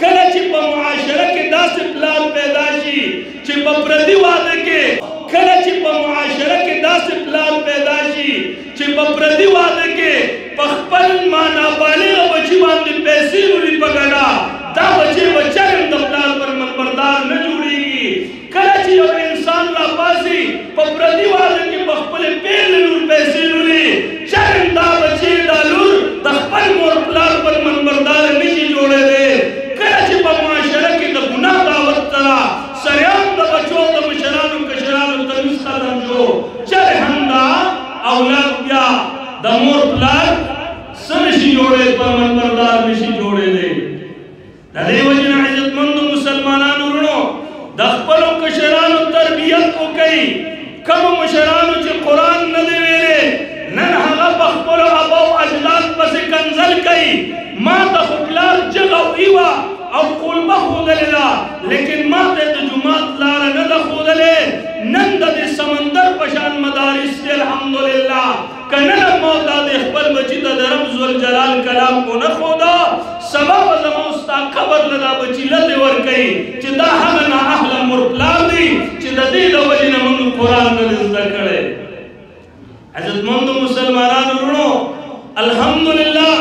کله چې په معاشره کې داسې پلار پیدا شي چې په پردي واده کې کله چې په معاشره کې داسې پلار پیدا شي چې په پردي واده کې په خپل نابالغه بچي باندې پیسې وړي په ګډه دا بچي به چرم د پلار پر منبردار نه جوړېږي کله چې یو انسان راپاسي په پردي واده کې په خپلې پیغلې لور پیسې وړي چرم دا بچي دا لور د خپل مور پلار پر منبردار نشي جوړېدی کله چې په معاشره کې د ګناه دعوت سره سریان د بچو د مشرانو کشرانو تمیز ختم شو چرې هم دا اولاد بیا د مور پلار څه نشي جوړېد پر منبردار نشي جوړېدی د دې وجې نه عزتمندو مسلمانانو وروڼو د خپلو کشرانو تربیت وکئ کومو مشرانو چې قرآن نه دی ویلی نن هغه په خپلو ابا او اجداد پسې کنځل کوي ما ته خو پلار جغ او ایوه او قلبه ښودلې ده لیکن ما ته د جومات لاره نه ده ښودلې نن د دې سمندر په شان مدارس دی الحمدلله که نن ما ته د خپل بچي ته د رب ذوالجلال کلام ونه ښوده سبا به زما ستا قبر له دا بچي لدې ورکوي چې دا هغه نااهله مور پلار دی چې د دې د وجې نه موږ قرآن نه دی زده کړی عزتمندو مسلمانانو وروڼو الحمدلله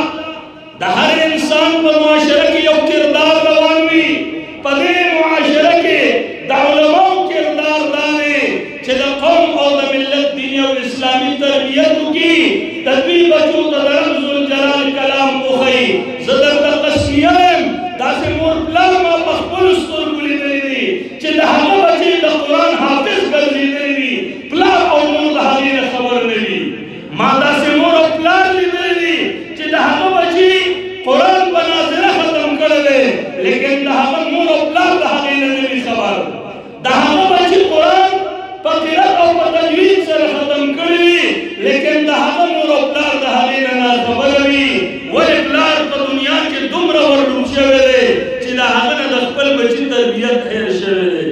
د هر انسان په معاشره کې یو کردار روان وي په دې معاشره کې د علماو کردار دا دی چې د قوم او د ملت دیني او اسلامي تربیت وکړي د دوی بچو ته د رب ذوالجلال کلام وښیي زه درته قسمیه یم داسې مور پلار ما په خپلو سترګو لیدلی دي چې د هغه بچې د قرآن حافظ ګرځېدلی وي پلار او مور د هغې نه خبر نه وي ما داسې مور او پلار لیدلی دي چې د هغه بچې قرآن په ناظره ختم کړی دی لیکن د هغه مور او پلار د هغې نه نه وي خبر د هغه بچې قرآن په قرأت او په تجوید سره ختم کړی وي لیکن د هغه مور او پلار د هغې نه ناخبره وي ولې پلار په دنیا کې دومره ورډوب شوی دی چې د هغه نه د خپل بچي تربیت هیر شوی دی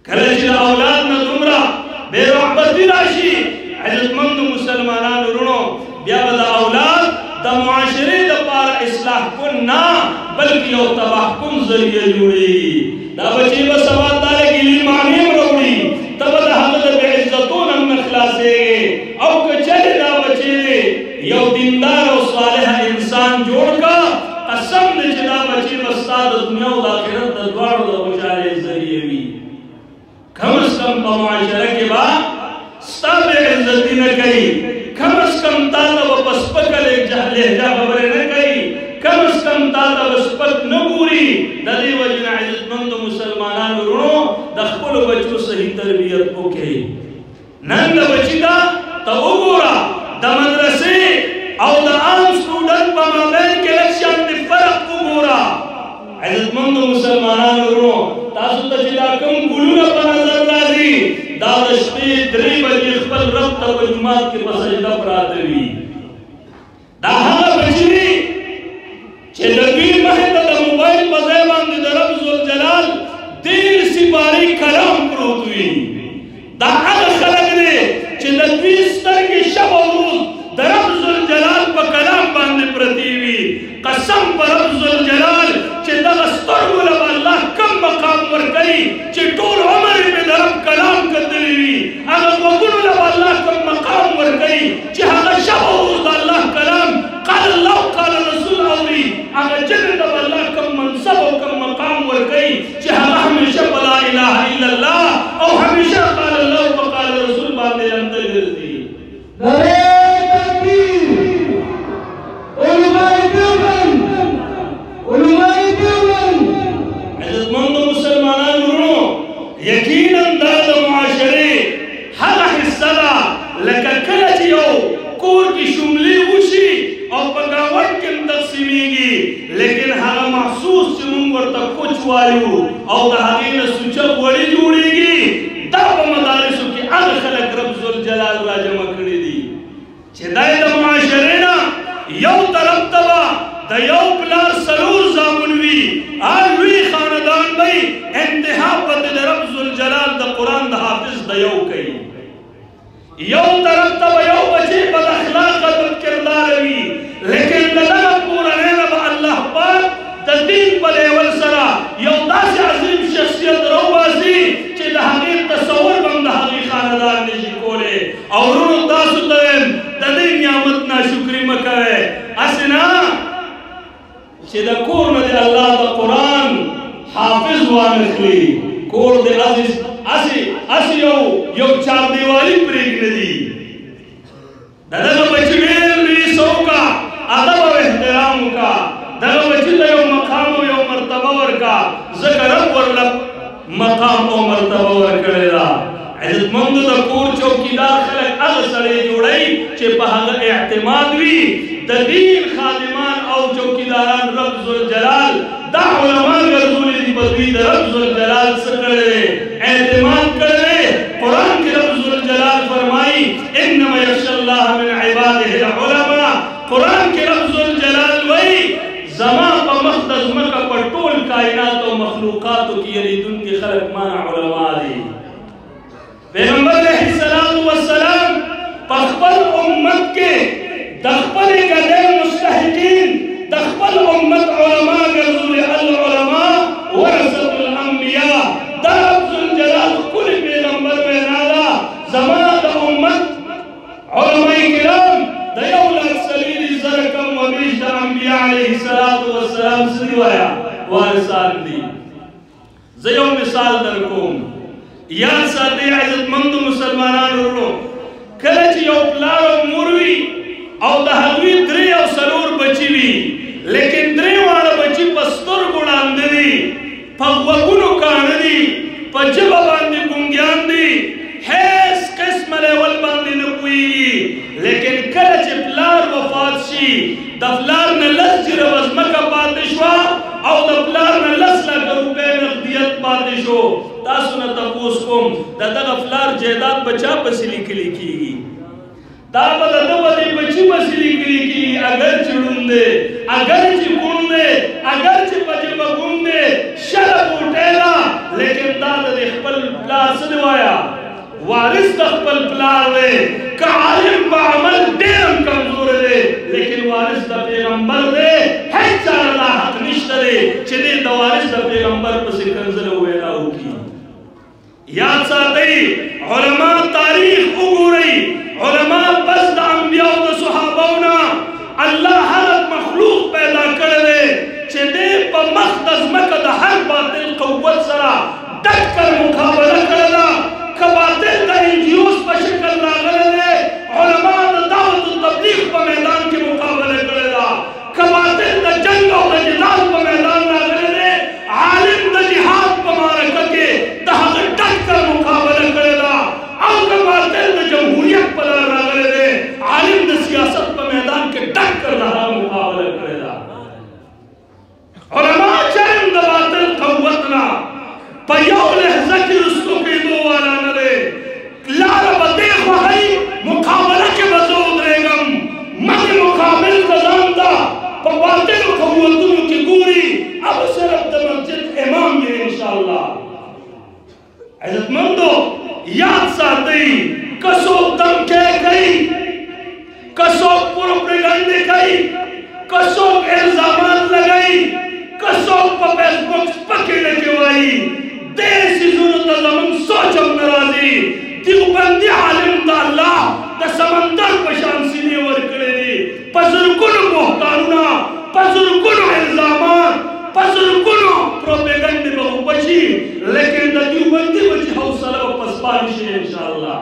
کله چې د اولاد نه دومره بې رغبتي راشي عزتمندو مسلمانانو وروڼو بیا به د اولاد د معاشرې دپاره اصلاح کن نه بلکې یو تباه کن ذریعه جوړېږي دا بچې به سبا تا له ګیلې معنې هم راوړي ته به د هغه د بې عزتو نه هم نه خلاصېږې او که چلې دا بچې دی یو دیندار او صالح انسان جوړ که قسم دی چې دا بچې به ستا د دنیا او د آخرت د دواړو د خوشحالۍ ذریعه وي کم از کم په معاشره کې به ستا بې عزتي نه کوي کم از کم تا ته به په سپکه لهجه خبرې نه کوي کم از کم تا ته به سپک نه ګوري د دې وجې نه عزتمندو مسلمانانو وروڼو د خپلو بچو صحیح تربیت وکړئ نن د بچي ته ته وګوره د مدرسې او د عام سټوډنټ په مابین کې لږ شانتې فرق وګوره عزتمندو مسلمانانو وروڼو تاسو ته چې دا کوم ګلونه په نظر راځي دا د شپې 3 بجې خپل رب ته په جومات کې په سجده پراته وي دا هغه بچي دي چې د دوی مخې ته د موبایل په ځای باندې د رب ذوالجلال 13 سپارې کلام پروت وي دا هغه خلک دي چې د دوی سترګې شب او روز د رب ذوالجلال په کلام باندې پرتې وي قسم په رب ذوالجلال چې دغه سترګو له به الله کم مقام ورکوي چې ټول عمر یې د رب کلام کتلی وي هغه غوږونو له به الله کم مقام ورکوي چې هغه شب او روز د الله کلام قال الله قال رسول اوري هغه جنې ته به الله کم منصب او کم مقام ورکوي چې هغه همیشه په لا اله الا الله او همیشه قال الله وقال رسول باندې لمده ګرځي عزتمندو مسلمانانو وروڼو یقینا دا د معاشرې هغه حصه ده لکه کله چې یو کور کې شملې وشي او په ګاونډ کې هم تقسیمېږي لیکن هغه محسوس چې موږ ورته کوچ وایو او د هغې نه سوچه غوړي جوړېږي دا په مدارسو کې هغه خلک رب ذوالجلال راجمع کړي دي چې دا یې د معاشرې نه یو طرف ته به د یو پلار 4 زامن وي لوی خاندان به انتها به د رب ذوالجلال د قرآن د حافظ د یو کوي یو طرف ته به یو بچی بد اخلاقه بد کردار وي لیکن د دغه کورنۍ نه به الله پاک د دین په کور نه د الله د قرآن حافظ وانخلي کور د اسې یو چاردیوالي پرېږدي دي د دغه بچي ډېر لوی سوکه ادب او احترام وکړه دغه بچي ته یو مقام او یو مرتبه ورکړه ځکه رب ورله مقام او مرتبه ورکړې ده عزتمندو د کور چوکیدار خلک هغه سړی جوړوي چې په هغه اعتماد وي د دین خادمان او چوکیداران رب ذوالجلال دا علما ګرځولي دي په دوی د رب ذوالجلال څه کړی دی اعتماد کړی دی قرآن کې رب ذوالجلال فرمایي انما یخشى الله من عباده العلماء قرآن کې رب ذوالجلال وایي زما په مخ د ځمکه په ټول کائنات او مخلوقاتو کې یریدونکي خلک مانه علما دي پیغمبر علیہ السلام په خپل امت کې د خپل ګډې مستحقین د خپل امت علما ګرځولي العلماء ورثة الانبیاء دا رب ذوالجلال ښکلی پیغمبر وینا ده زما د امت علماء کرام د 1,40,000 کم وبیش د انبیاء علیه السلام څه دي وایه وارثان دي زه یو مثال در کوم یاد ساتئ عزتمندو مسلمانانو ورونو کله چې یو پلار او مور وي او د هغوی 3 او 4 بچي وي لیکن 3 واړه بچي په سترګو ړانده دي په غوږونو کاڼه دي په ژبه باندې ګونګیان دي هیڅ قسمه لیول باندې نه پوهېږي لیکن کله چې پلار وفات شي د پلار نه 10 جربه ځمکه پاتې شوه او د پلار نه 10 لکه روپۍ نقدیت پاتې شو تاسو نه تپوس کوم د دغه پلار جایداد به چا پسې لیکلی کېږي دا به د ده به دې بچي پسې لیکلی کېږي اگر چې ړوند دی اگر چې ګونګ دی اگر چې په ژبه ګونګ دی شله بوټۍ ده لیکن دا د دې خپل پلار څه دی وایه وارث د خپل پلار دی که عالم په عمل ډېر هم کمزوری دی لیکن وارث د پیغمبر دی هیڅ چاله دا حق نشته دی چې دی د وارث د پیغمبر پسې کنځله وینا وکړي یاد ساتئ علما تاریخ وګورئ علما بس د انبیاء او د صحابو نه الله هر مخلوق پیدا کړی دی چې دی په مخ د ځمکه د هر باطل قوت سره ډک کر مقابله کړې ده که باطل د انجیوز په شکل راغلی دی علما د دعوت تبلیغ په میدان کې مقابله کړې ده که باطل د جنگ او د جدال په میدان راغلی دی عالم د جهاد په معرکه کې د هغه ډک کر مقابله کړې ده او که باطل د جمهوریت په لار راغلی دی عالم د سیاست په میدان کې ډک کر د هغه مقابله کړې ده علما چرم د باطل قوت نه په یو لحظه کې رسو کېدو والا نه دی لاره به دې خوښوي مقابله کې به زه ودرېږم مخې مقابل ته ځان ته په باطلو قوتونو کې ګوري او صرف د مسجد امام دی انشاءالله عزتمندو یاد ساتئ که څوک دمکې کوي که څوک پروپیګنډې کوي که څوک الزامات لګوي که څوک په فیسبوک سپکې ډکې وایي دې څیزونو ته زموږ سوچ هم نه راځي دیوبندي عالم د الله د سمندر په شان سینې ورکړې دي په زرګونو بهتانونه په زرګونو الزامات په زرګونو پروپیګنډې به وبشي لیکن د دیوبندي بچي حوصله به پسپا نشي انشاءالله